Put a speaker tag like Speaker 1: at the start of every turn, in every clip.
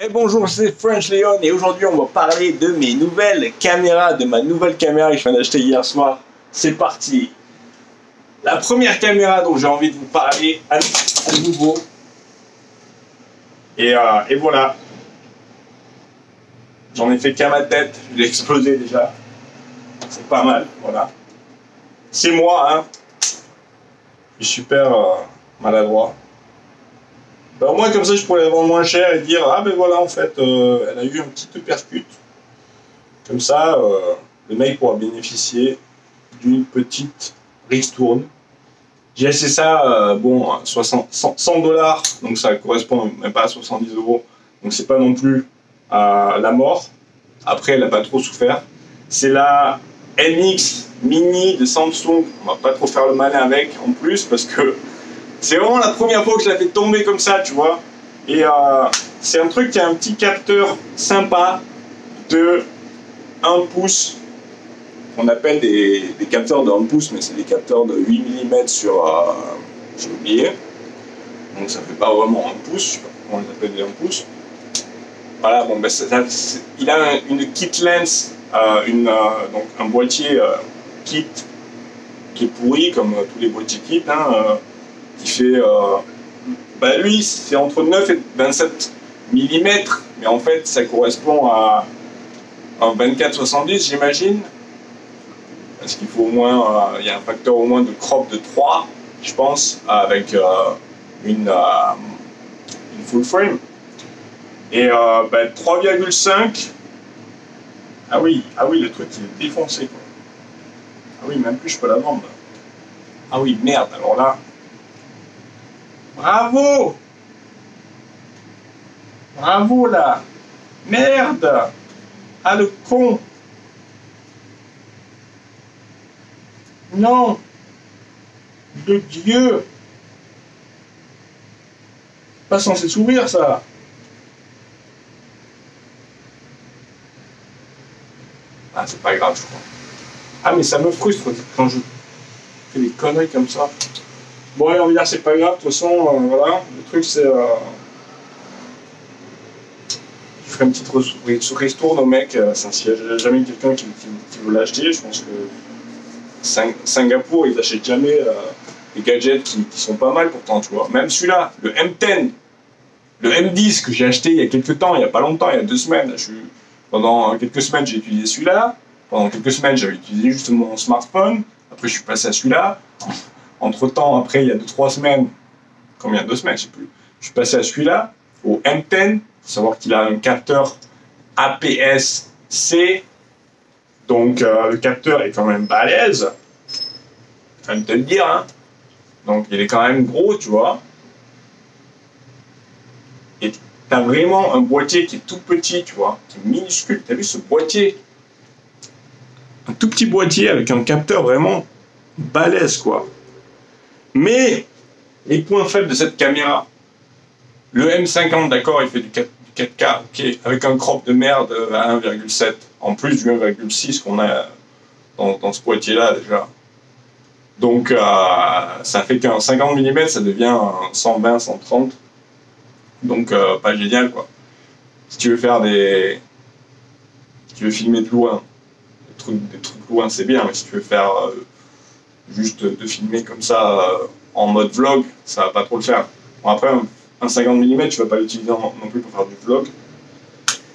Speaker 1: Et bonjour, c'est French Leon et aujourd'hui on va parler de mes nouvelles caméras, de ma nouvelle caméra que je viens d'acheter hier soir. C'est parti. La première caméra dont j'ai envie de vous parler à nouveau. Et voilà. J'en ai fait qu'à ma tête, je l'ai explosé déjà. C'est pas mal, voilà. C'est moi, hein. Je suis super maladroit. Ben, au moins comme ça je pourrais la vendre moins cher et dire ah ben voilà en fait elle a eu un petit uppercut. Comme ça le mec pourra bénéficier d'une petite ristourne. J'ai acheté ça bon 100 $, donc ça correspond même pas à 70 €, donc c'est pas non plus la mort. Après elle a pas trop souffert. C'est la NX Mini de Samsung, on va pas trop faire le malin avec en plus parce que c'est vraiment la première fois que je la fais tomber comme ça, tu vois. Et c'est un truc qui a un petit capteur sympa de 1 pouce. On appelle des capteurs de 1 pouce, mais c'est des capteurs de 8 mm sur... j'ai oublié. Donc ça fait pas vraiment 1 pouce, je sais pas comment on les appelle des 1 pouce. Voilà, bon, ben il a une kit lens, donc un boîtier kit qui est pourri comme tous les boîtiers kit, hein, qui fait, bah lui c'est entre 9 et 27 mm, mais en fait ça correspond à un 24-70 j'imagine, parce qu'il faut au moins, il y a un facteur au moins de crop de 3 je pense, avec une full frame, et bah, 3,5, ah oui le truc il est défoncé quoi. Ah oui, même plus je peux la vendre. Ah oui merde, alors là bravo! Bravo là! Merde! Ah le con! Non! De Dieu! Pas censé s'ouvrir ça! Ah c'est pas grave je crois. Ah mais ça me frustre quand je fais des conneries comme ça. Bon allez on va dire c'est pas grave, de toute façon voilà, le truc c'est... je ferai une petite ristourne au mec, s'il n'y a jamais quelqu'un qui veut l'acheter, je pense que Singapour ils n'achètent jamais des gadgets qui sont pas mal pourtant, tu vois. Même celui-là, le M10, le M10 que j'ai acheté il y a quelques temps, il n'y a pas longtemps, il y a 2 semaines, pendant quelques semaines j'ai utilisé celui-là, pendant quelques semaines j'avais utilisé juste mon smartphone, après je suis passé à celui-là. Entre temps, après, il y a 2-3 semaines, combien, 2 semaines, je sais plus, je suis passé à celui-là, au M10. Il faut savoir qu'il a un capteur APS-C, donc le capteur est quand même balèze, faut même te le dire, hein. Donc il est quand même gros, tu vois. Et t'as vraiment un boîtier qui est tout petit, tu vois, qui est minuscule. T'as vu ce boîtier? Un tout petit boîtier avec un capteur vraiment balèze, quoi. Mais les points faibles de cette caméra, le M50, d'accord, il fait du 4K, ok, avec un crop de merde à 1,7, en plus du 1,6 qu'on a dans ce boîtier-là déjà. Donc ça fait qu'un 50 mm, ça devient un 120, 130. Donc pas génial quoi. Si tu veux faire si tu veux filmer de loin, des trucs loin c'est bien, mais si tu veux faire juste de filmer comme ça en mode vlog, ça va pas trop le faire. Bon, après un 50 mm tu vas pas l'utiliser non plus pour faire du vlog,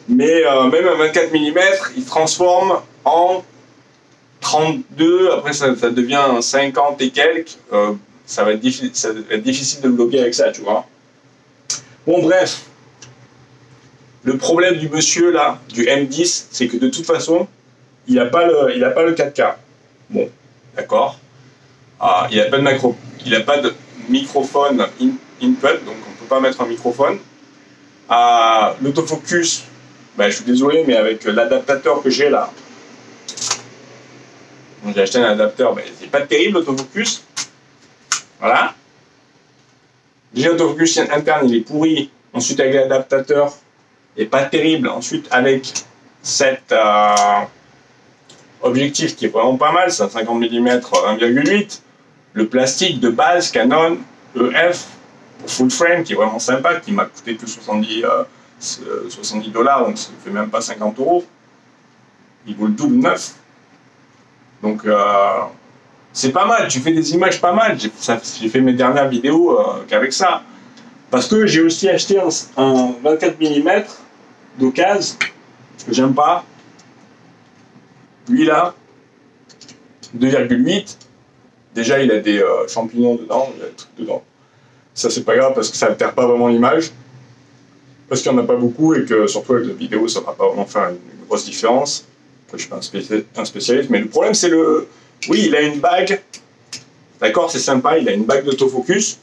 Speaker 1: mais même un 24 mm il transforme en 32, après ça devient un 50 et quelques, ça va être difficile de vlogger avec ça, tu vois. Bon bref, le problème du monsieur là, du M10, c'est que de toute façon il n'a pas le 4K. Bon, d'accord. Il n'a pas de microphone input, donc on ne peut pas mettre un microphone. L'autofocus, ben, je suis désolé, mais avec l'adaptateur que j'ai là, j'ai acheté un adapteur, mais c'est pas terrible l'autofocus. Voilà. Déjà l'autofocus interne il est pourri. Ensuite avec l'adaptateur, il n'est pas terrible. Ensuite avec cet objectif qui est vraiment pas mal, c'est un 50 mm 1,8. Le plastique de base Canon EF pour full frame qui est vraiment sympa, qui m'a coûté que 70 $70, donc ça ne fait même pas 50 €. Il vaut le double neuf. Donc c'est pas mal, tu fais des images pas mal. J'ai fait mes dernières vidéos qu'avec ça. Parce que j'ai aussi acheté un 24 mm d'occasion, que j'aime pas. Lui là, 2,8. Déjà il a des champignons dedans, il y a des trucs dedans. Ça c'est pas grave parce que ça altère pas vraiment l'image. Parce qu'il n'y en a pas beaucoup et que surtout avec la vidéo ça va pas vraiment faire une grosse différence. Après je suis pas un spécialiste, mais le problème c'est le... Oui, il a une bague, d'accord, c'est sympa, il a une bague d'autofocus.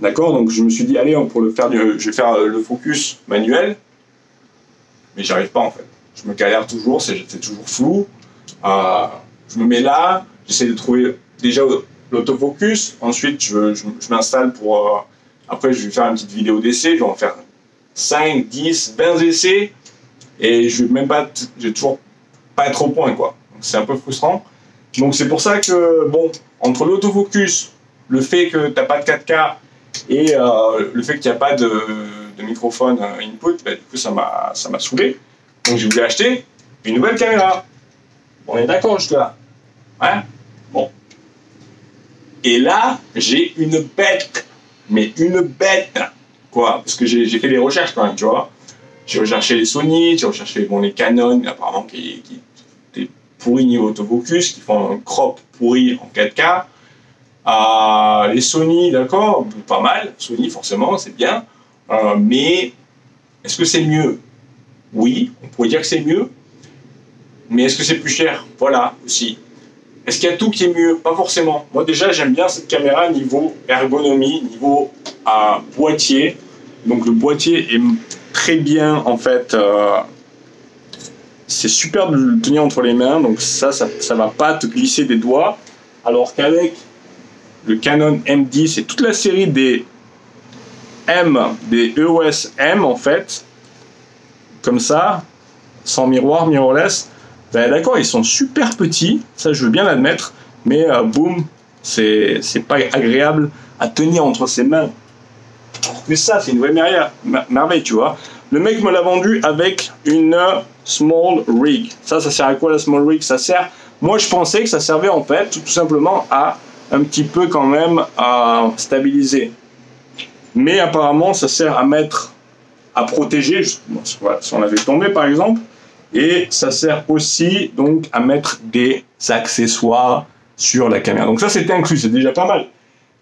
Speaker 1: D'accord, donc je me suis dit, allez, pour le faire, je vais faire le focus manuel, mais j'y arrive pas en fait. Je me galère toujours, c'est toujours flou. Je me mets là, j'essaie de trouver déjà l'autofocus, ensuite je m'installe pour... après je vais faire une petite vidéo d'essai, je vais en faire 5, 10, 20 essais, et je vais toujours pas être au point quoi. C'est un peu frustrant. Donc c'est pour ça que, bon, entre l'autofocus, le fait que tu n'as pas de 4K, et le fait qu'il n'y a pas de microphone input, bah, du coup ça m'a saoulé. Donc j'ai voulu acheter une nouvelle caméra. On est d'accord jusque là, hein? Bon. Et là, j'ai une bête. Mais une bête. Quoi? Parce que j'ai fait des recherches quand même, tu vois. J'ai recherché les Sony, j'ai recherché bon, les Canon, apparemment qui étaient pourris niveau autofocus, qui font un crop pourri en 4K. Les Sony, d'accord, pas mal. Sony, forcément, c'est bien. Mais est-ce que c'est mieux? Oui, on pourrait dire que c'est mieux. Mais est-ce que c'est plus cher? Voilà, aussi. Est-ce qu'il y a tout qui est mieux? Pas forcément. Moi, déjà, j'aime bien cette caméra niveau ergonomie, niveau boîtier. Donc, le boîtier est très bien, en fait. C'est super de le tenir entre les mains. Donc, ça va pas te glisser des doigts. Alors qu'avec le Canon M10 et toute la série des EOS M en fait, comme ça, sans miroir, mirrorless, ben d'accord, ils sont super petits, ça je veux bien l'admettre, mais boum, c'est pas agréable à tenir entre ses mains. Alors que ça, c'est une vraie merveille, tu vois. Le mec me l'a vendu avec une small rig. Ça sert à quoi la small rig? Ça sert, moi je pensais que ça servait en fait tout simplement à un petit peu quand même à stabiliser. Mais apparemment, ça sert à mettre, à protéger, voilà, si on avait tombé par exemple, et ça sert aussi donc à mettre des accessoires sur la caméra. Donc ça c'était inclus, c'est déjà pas mal.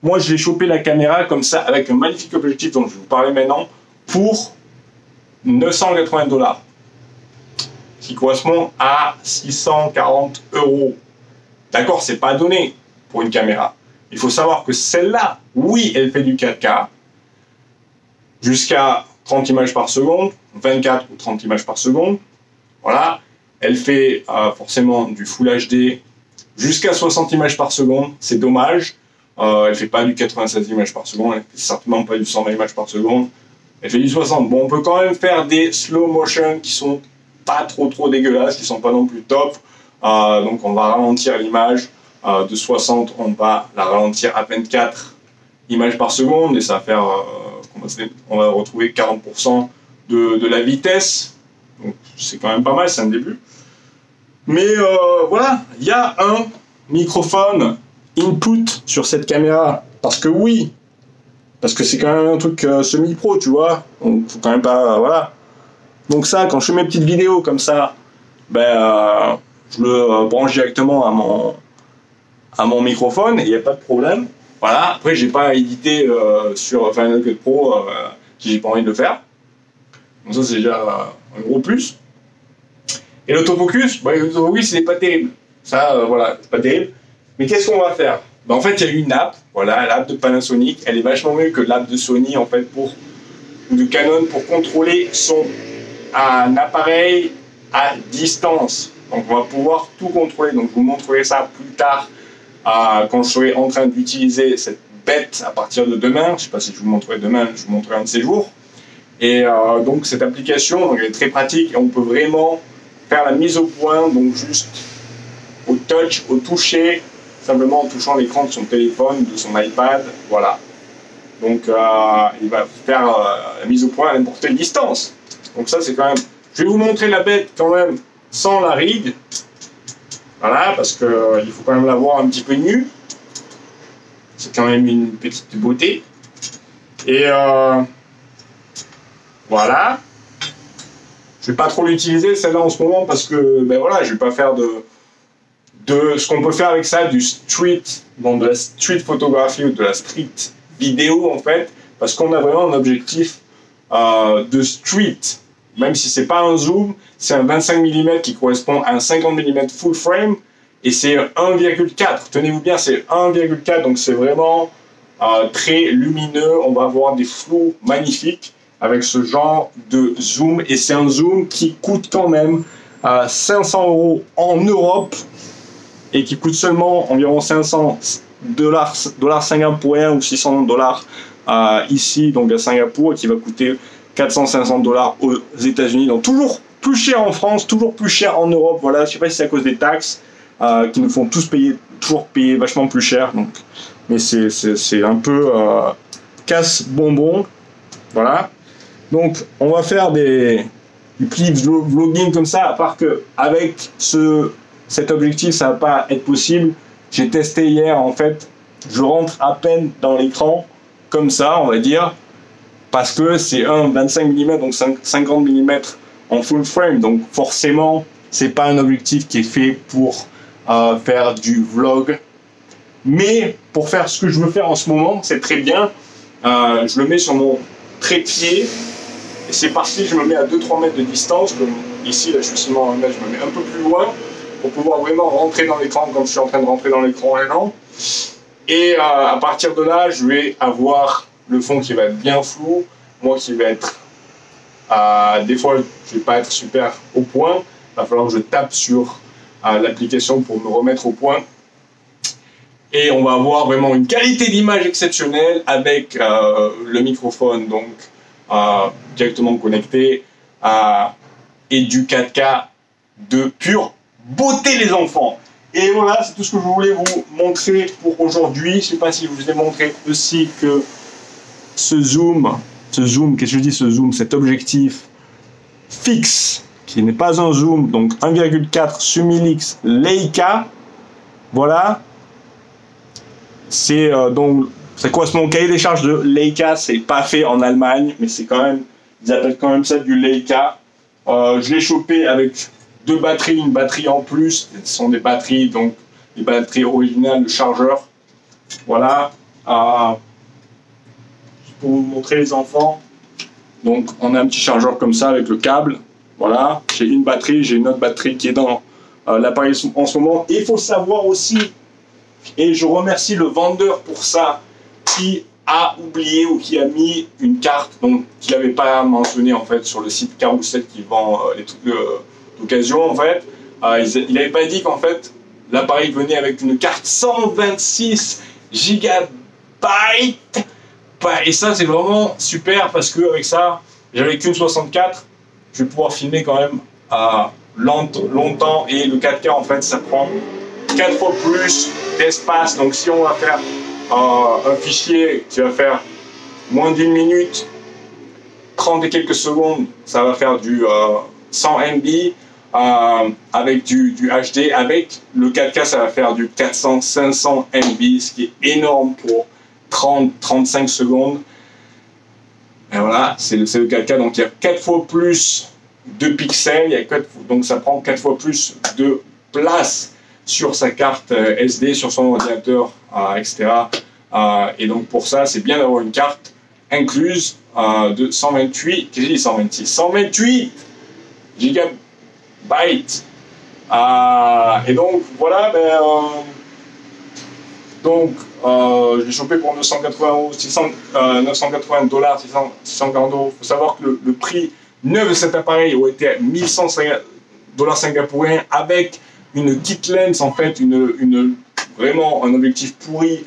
Speaker 1: Moi je l'ai chopé la caméra comme ça avec un magnifique objectif dont je vais vous parler maintenant pour 980 $, qui correspond à 640 €. D'accord, c'est pas donné pour une caméra. Il faut savoir que celle-là, oui, elle fait du 4K, jusqu'à 30 images par seconde, 24 ou 30 images par seconde. Voilà. Elle fait forcément du Full HD jusqu'à 60 images par seconde. C'est dommage. Elle fait pas du 96 images par seconde. Elle fait certainement pas du 120 images par seconde. Elle fait du 60. Bon, on peut quand même faire des slow motion qui sont pas trop dégueulasses, qui sont pas non plus top. Donc on va ralentir l'image. De 60, on va la ralentir à 24 images par seconde et ça va faire, on va retrouver 40% de la vitesse. Donc c'est quand même pas mal, c'est un début. Mais voilà, il y a un microphone input sur cette caméra. Parce que oui, parce que c'est quand même un truc semi-pro, tu vois. Donc faut quand même pas, voilà. Donc ça, quand je fais mes petites vidéos comme ça, ben je le branche directement à mon microphone et il n'y a pas de problème. Voilà, après j'ai pas édité sur Final Cut Pro si j'ai pas envie de le faire. Donc ça c'est déjà un gros plus. Et l'autofocus, bah, l'autofocus c'est pas terrible. Ça voilà, c'est pas terrible. Mais qu'est-ce qu'on va faire? Bah, en fait il y a une app, voilà, l'app de Panasonic, elle est vachement mieux que l'app de Sony en fait ou de Canon pour contrôler un appareil à distance. Donc on va pouvoir tout contrôler. Donc je vous montrerai ça plus tard quand je serai en train d'utiliser cette bête à partir de demain. Je ne sais pas si je vous montrerai demain, je vous montrerai un de ces jours. Et donc cette application, donc, elle est très pratique et on peut vraiment faire la mise au point, donc juste au touch, au toucher, simplement en touchant l'écran de son téléphone, de son iPad, voilà. Donc il va faire la mise au point à n'importe quelle distance. Donc ça c'est quand même... Je vais vous montrer la bête quand même sans la rig. Voilà, parce qu'il faut quand même la voir un petit peu nue. C'est quand même une petite beauté. Et voilà. Je vais pas trop l'utiliser celle-là en ce moment parce que ben voilà, je vais pas faire de ce qu'on peut faire avec ça, du street, bon, de la street photographie ou de la street vidéo en fait, parce qu'on a vraiment un objectif de street, même si c'est pas un zoom, c'est un 25 mm qui correspond à un 50 mm full frame et c'est 1,4. Tenez-vous bien, c'est 1,4, donc c'est vraiment très lumineux. On va avoir des flous magnifiques avec ce genre de zoom et c'est un zoom qui coûte quand même 500 € en Europe et qui coûte seulement environ 500 dollars singapouriens ou 600 dollars ici donc à Singapour, et qui va coûter 400-500 dollars aux États-Unis. Donc toujours plus cher en France, toujours plus cher en Europe. Voilà, je sais pas si c'est à cause des taxes qui nous font tous payer, toujours payer vachement plus cher. Donc, mais c'est un peu casse-bonbon. Voilà. Donc on va faire du clip vlogging comme ça, à part que avec cet objectif ça va pas être possible. J'ai testé hier en fait, je rentre à peine dans l'écran comme ça on va dire, parce que c'est un 25 mm donc 50 mm en full frame, donc forcément c'est pas un objectif qui est fait pour faire du vlog, mais pour faire ce que je veux faire en ce moment c'est très bien. Je le mets sur mon trépied et c'est parti, je me mets à 2-3 mètres de distance, comme ici là je suis seulement à 1 mètre, je me mets un peu plus loin pour pouvoir vraiment rentrer dans l'écran comme je suis en train de rentrer dans l'écran maintenant. Et à partir de là, je vais avoir le fond qui va être bien flou, moi qui va être... des fois, je ne vais pas être super au point, il va falloir que je tape sur l'application pour me remettre au point. Et on va avoir vraiment une qualité d'image exceptionnelle avec le microphone donc directement connecté et du 4K de pure beauté les enfants. Et voilà, c'est tout ce que je voulais vous montrer pour aujourd'hui. Je ne sais pas si je vous ai montré aussi que ce zoom, qu'est-ce que je dis ce zoom, cet objectif fixe, qui n'est pas un zoom, donc 1,4 Sumilix Leica, voilà, c'est donc, ça correspond au cahier des charges de Leica, c'est pas fait en Allemagne, mais c'est quand même, ils appellent quand même ça du Leica. Je l'ai chopé avec 2 batteries, une batterie en plus, ce sont des batteries, donc des batteries originales de chargeur. Voilà, pour vous montrer les enfants. Donc on a un petit chargeur comme ça avec le câble. Voilà, j'ai une batterie, j'ai une autre batterie qui est dans l'appareil en ce moment. Et il faut savoir aussi, et je remercie le vendeur pour ça, qui a oublié ou qui a mis une carte, donc qu'il n'avait pas mentionné en fait sur le site Carousel qui vend les trucs d'occasion en fait. Il n'avait pas dit qu'en fait l'appareil venait avec une carte 126 gigabytes. Et ça c'est vraiment super parce que avec ça, j'avais qu'une 64, je vais pouvoir filmer quand même longtemps, et le 4K en fait ça prend 4 fois plus d'espace. Donc si on va faire un fichier qui va faire moins d'1 minute, 30 et quelques secondes, ça va faire du 100 MB avec du HD. Avec le 4K ça va faire du 400-500 MB, ce qui est énorme pour 30-35 secondes. Et voilà, c'est le 4K, donc il y a 4 fois plus de pixels, donc ça prend 4 fois plus de place sur sa carte SD, sur son ordinateur, etc. Et donc pour ça, c'est bien d'avoir une carte incluse de 128, qu'est-ce que j'ai dit 126 128 gigabytes. Et donc voilà, je l'ai chopé pour 980 €, 980 dollars, 640 €. Il faut savoir que le prix neuf de cet appareil aurait été à 1100 dollars singapouriens avec une kit lens, en fait, vraiment un objectif pourri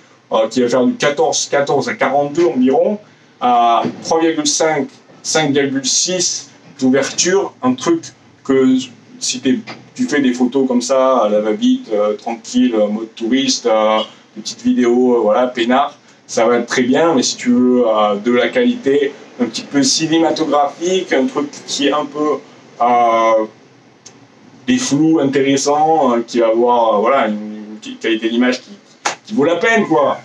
Speaker 1: qui va faire du 14 à 42 environ, à 3,5, 5,6 d'ouverture, un truc que si tu fais des photos comme ça, à la va-vite, tranquille, mode touriste, des petites vidéos, voilà, peinard, ça va être très bien, mais si tu veux de la qualité, un petit peu cinématographique, un truc qui est un peu des flous intéressants, qui va avoir voilà, une qualité d'image qui vaut la peine, quoi.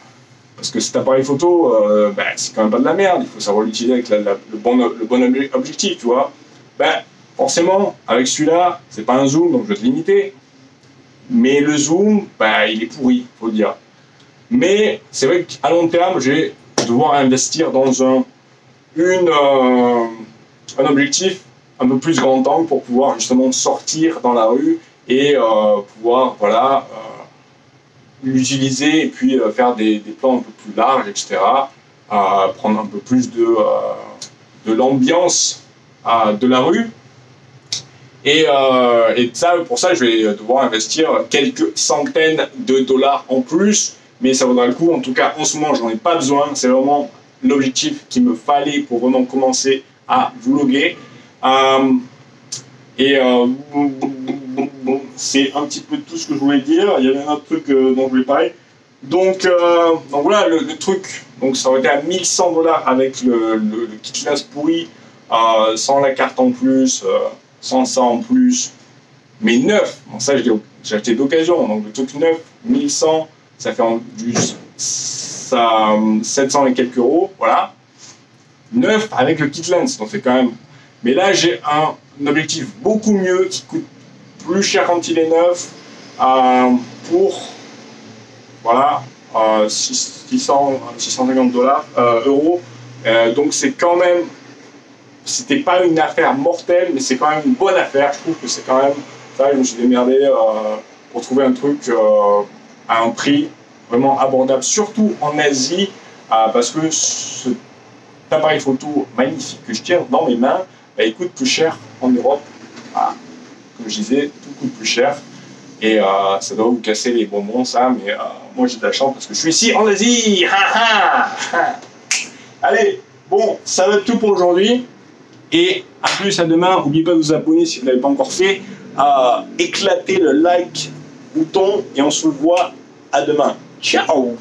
Speaker 1: Parce que cet appareil photo, ben, c'est quand même pas de la merde, il faut savoir l'utiliser avec le bon objectif, tu vois. Ben, forcément, avec celui-là, c'est pas un zoom, donc je vais te limiter. Mais le zoom, ben, il est pourri, faut le dire. Mais c'est vrai qu'à long terme, je vais devoir investir dans un objectif un peu plus grand angle pour pouvoir justement sortir dans la rue et pouvoir, voilà, l'utiliser et puis faire des plans un peu plus larges, etc. Prendre un peu plus de l'ambiance de la rue. Et ça, pour ça, je vais devoir investir quelques centaines de dollars en plus, mais ça vaudra le coup. En tout cas, en ce moment, j'en ai pas besoin. C'est vraiment l'objectif qu'il me fallait pour vraiment commencer à vlogger. C'est un petit peu tout ce que je voulais dire. Il y avait un autre truc dont je voulais parler. Donc voilà, le truc. Donc ça aurait été à 1100 dollars avec le kit lens pourri, sans la carte en plus, sans ça en plus, mais neuf. Bon, ça j'ai acheté d'occasion. Donc le truc neuf, 1100, ça fait du 700 et quelques euros, voilà. Neuf avec le kit lens, donc c'est quand même. Mais là j'ai un objectif beaucoup mieux qui coûte plus cher quand il est neuf, pour voilà 650 euros. Donc c'est quand même, c'était pas une affaire mortelle, mais c'est quand même une bonne affaire. Je trouve que c'est quand même ça. Je me suis démerdé pour trouver un truc à un prix vraiment abordable, surtout en Asie, parce que cet appareil photo magnifique que je tiens dans mes mains, bah, il coûte plus cher en Europe. Voilà. Comme je disais, tout coûte plus cher. Et ça doit vous casser les bonbons, ça, mais moi j'ai de la chance parce que je suis ici en Asie. Allez, bon, ça va être tout pour aujourd'hui. Et à plus, à demain. N'oubliez pas de vous abonner si vous ne l'avez pas encore fait. Éclatez le like bouton et on se voit à demain. Ciao!